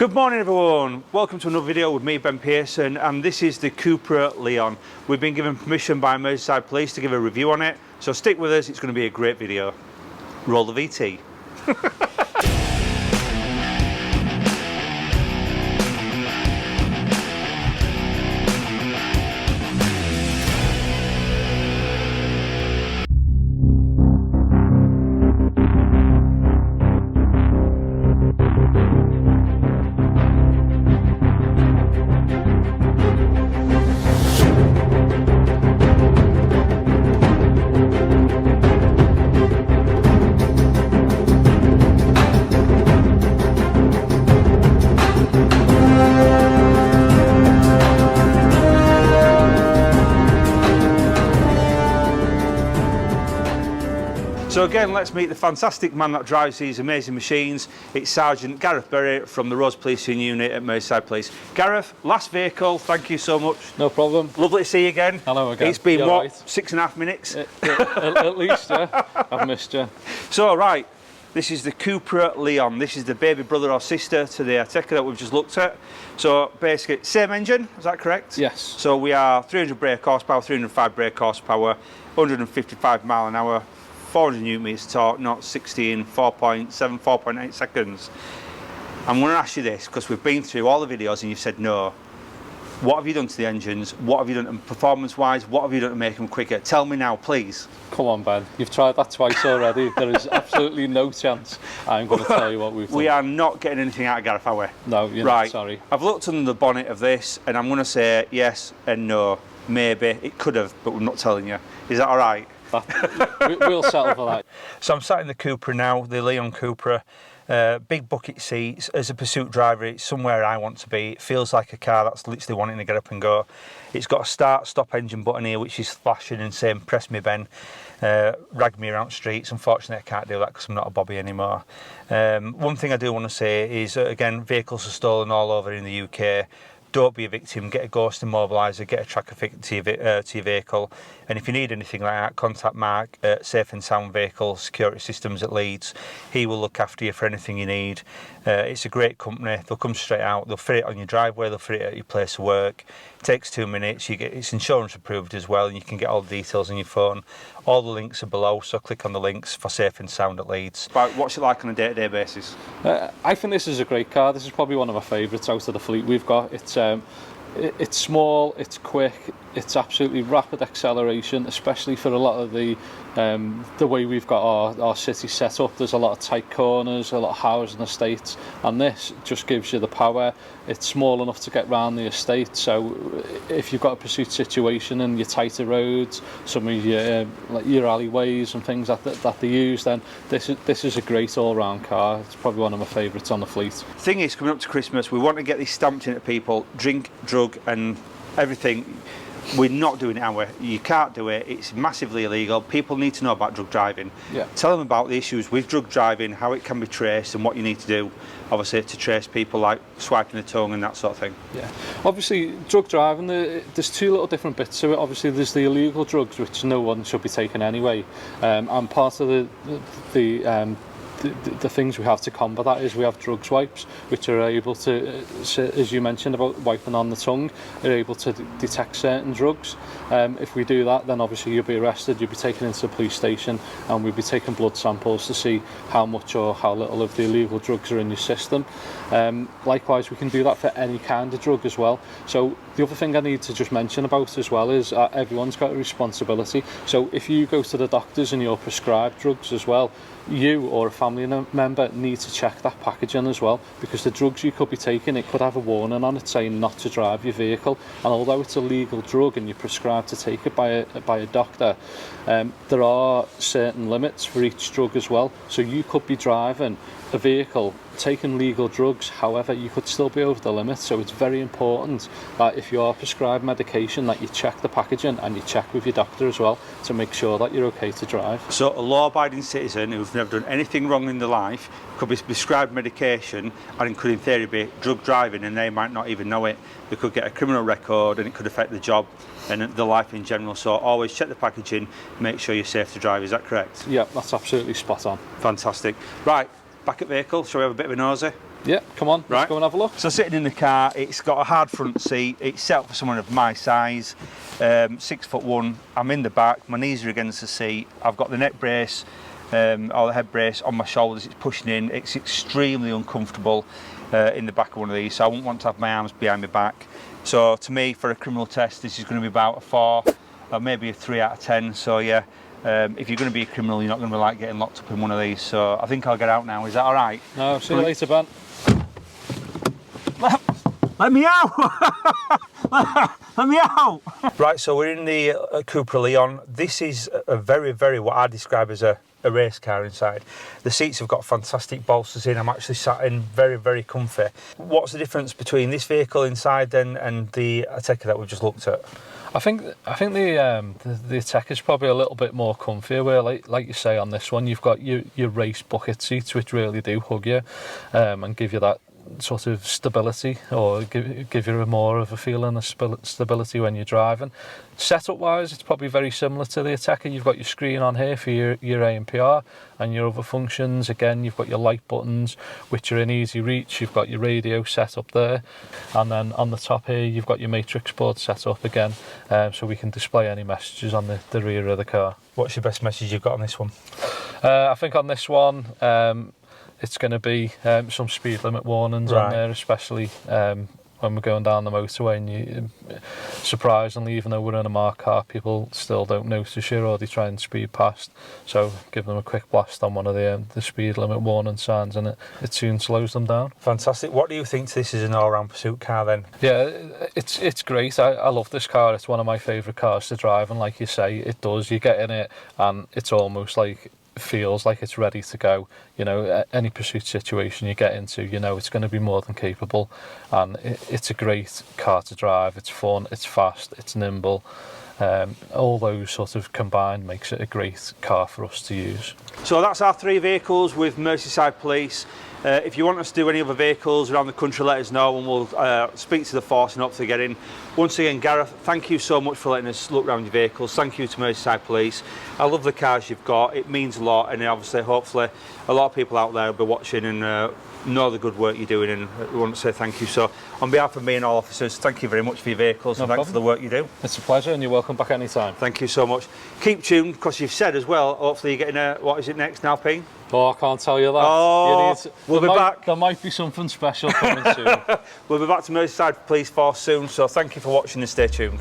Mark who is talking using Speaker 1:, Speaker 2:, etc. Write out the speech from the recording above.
Speaker 1: Good morning everyone, welcome to another video with me, Ben Pearson, and this is the CUPRA Leon. We've been given permission by Merseyside Police to give a review on it, so stick with us, it's going to be a great video. Roll the VT. So again, let's meet the fantastic man that drives these amazing machines. It's Sgt Garreth Berry from the Roads Policing Unit at Merseyside Police. Gareth, last vehicle, thank you so much.
Speaker 2: No problem.
Speaker 1: Lovely to see you again.
Speaker 2: Hello again.
Speaker 1: It's been,
Speaker 2: You're
Speaker 1: what,
Speaker 2: right.
Speaker 1: 6.5 minutes?
Speaker 2: At least, yeah. I've missed you.
Speaker 1: So, right, this is the CUPRA Leon. This is the baby brother or sister to the Interceptor that we've just looked at. So, basically, same engine, is that correct?
Speaker 2: Yes.
Speaker 1: So, we are 300 brake horsepower, 305 brake horsepower, 155 mile an hour, 400 newton meters torque, not 16, 4.7, 4.8 seconds. I'm going to ask you this because we've been through all the videos and you've said no. What have you done to the engines? What have you done performance wise? What have you done to make them quicker? Tell me now, please.
Speaker 2: Come on, Ben. You've tried that twice already. There is absolutely no chance I'm going to tell you what we've done.
Speaker 1: We are not getting anything out of Gareth, are we?
Speaker 2: No, you're
Speaker 1: right.
Speaker 2: not, sorry.
Speaker 1: I've looked under the bonnet of this and I'm going to say yes and no. Maybe. It could have, but we're not telling you. Is that all right?
Speaker 2: We'll settle for that.
Speaker 1: So I'm sat in the CUPRA now, the Leon CUPRA. Big bucket seats. As a pursuit driver, it's somewhere I want to be. It feels like a car that's literally wanting to get up and go. It's got a start stop engine button here which is flashing and saying press me Ben, rag me around streets. Unfortunately I can't do that because I'm not a bobby anymore. One thing I do want to say is again, vehicles are stolen all over in the UK. Don't be a victim, get a ghost immobiliser, get a tracker fit to your vehicle. And if you need anything like that, contact Mark at Safe and Sound Vehicle Security Systems at Leeds. He will look after you for anything you need. It's a great company, they'll come straight out, they'll fit it on your driveway, they'll fit it at your place of work. It takes 2 minutes, it's insurance approved as well, and you can get all the details on your phone. All the links are below, so click on the links for Safe and Sound at Leeds. But what's it like on a day-to-day basis?
Speaker 2: I think this is a great car. This is probably one of my favourites out of the fleet we've got. It's small, it's quick, it's absolutely rapid acceleration, especially for a lot of the way we've got our city set up. There's a lot of tight corners, a lot of housing estates, and this just gives you the power. It's small enough to get round the estate, so if you've got a pursuit situation and your tighter roads, some of your like your alleyways and things that they use, then this is a great all-round car. It's probably one of my favourites on the fleet.
Speaker 1: Thing is, coming up to Christmas, we want to get this stamped into people, drink, drug and everything. We're not doing it, are we? You can't do it, it's massively illegal. People need to know about drug driving.
Speaker 2: Yeah.
Speaker 1: Tell them about the issues with drug driving, how it can be traced and what you need to do, obviously, to trace people like swiping the tongue and that sort of thing. Yeah.
Speaker 2: Obviously, drug driving, there's two little different bits to it. Obviously, there's the illegal drugs, which no one should be taking anyway. And part of the things we have to combat that is we have drug swipes, which are able to, as you mentioned about wiping on the tongue, are able to detect certain drugs. If we do that, then obviously you'll be arrested, you'll be taken into the police station, and we'll be taking blood samples to see how much or how little of the illegal drugs are in your system. Likewise, we can do that for any kind of drug as well. So the other thing I need to just mention about as well is everyone's got a responsibility. So if you go to the doctors and you're prescribed drugs as well, you or a family member need to check that packaging as well, because the drugs you could be taking, it could have a warning on it saying not to drive your vehicle, and although it's a legal drug and you're prescribed to take it by a doctor, there are certain limits for each drug as well. So you could be driving a vehicle taking legal drugs, however you could still be over the limit. So it's very important that if you are prescribed medication that you check the packaging and you check with your doctor as well to make sure that you're okay to drive.
Speaker 1: So a law-abiding citizen who's never done anything wrong in their life could be prescribed medication and could in theory be drug driving, and they might not even know it. They could get a criminal record and it could affect the job and the life in general. So always check the packaging, make sure you're safe to drive. Is that correct?
Speaker 2: Yeah, that's absolutely spot on.
Speaker 1: Fantastic. Right, back at vehicle, shall we have a bit of a nosy?
Speaker 2: Yeah, come on, let's go and have a look.
Speaker 1: So sitting in the car, it's got a hard front seat. It's set up for someone of my size, 6'1". I'm in the back, my knees are against the seat. I've got the neck brace or the head brace on my shoulders. It's pushing in. It's extremely uncomfortable in the back of one of these. So I wouldn't want to have my arms behind my back. So to me, for a criminal test, this is going to be about a 4 or maybe a 3 out of 10. So yeah. If you're going to be a criminal, you're not going to be like getting locked up in one of these. So I think I'll get out now. Is that all right?
Speaker 2: No, see you later, Ben.
Speaker 1: Let me out! Let me out! Right, so we're in the CUPRA Leon. This is a very, very, what I describe as a race car inside. The seats have got fantastic bolsters in. I'm actually sat in very, very comfy. What's the difference between this vehicle inside then and the Ateca that we've just looked at?
Speaker 2: I think the Ateca is probably a little bit more comfier. Where, like you say, on this one, you've got your race bucket seats, which really do hug you and give you that sort of stability, or give you more of a feeling of stability when you're driving. Setup wise, it's probably very similar to the Ateca. You've got your screen on here for your ANPR and your other functions. Again, you've got your light buttons, which are in easy reach. You've got your radio set up there, and then on the top here you've got your matrix board set up again, so we can display any messages on the rear of the car. What's your best message you've got on this one? I think on this one it's going to be some speed limit warnings on there, especially when we're going down the motorway, and you, surprisingly, even though we're in a marked car, people still don't notice you, or they try and speed past. So give them a quick blast on one of the speed limit warning signs, and it soon slows them down. Fantastic. What do you think this is an all-round pursuit car then? Yeah, it's great. I love this car. It's one of my favourite cars to drive, and like you say, it does. You get in it, and it's almost like feels like it's ready to go. You know, any pursuit situation you get into, you know it's going to be more than capable, and it's a great car to drive. It's fun, it's fast, it's nimble. All those sort of combined makes it a great car for us to use. So that's our 3 vehicles with Merseyside Police. If you want us to do any other vehicles around the country, let us know, and we'll speak to the force and hopefully get in. Once again, Gareth, thank you so much for letting us look around your vehicles. Thank you to Merseyside Police. I love the cars you've got. It means a lot, and obviously, hopefully, a lot of people out there will be watching and know the good work you're doing, and we want to say thank you. So on behalf of me and all officers, thank you very much for your vehicles, and thanks for the work you do. It's a pleasure, and you're welcome back anytime. Thank you so much. Keep tuned, because you've said as well, hopefully you're getting what is it next now, Pete? Oh, I can't tell you that. Oh, we'll be back. There might be something special coming soon. We'll be back to Merseyside Police Force soon, so thank you for watching and stay tuned.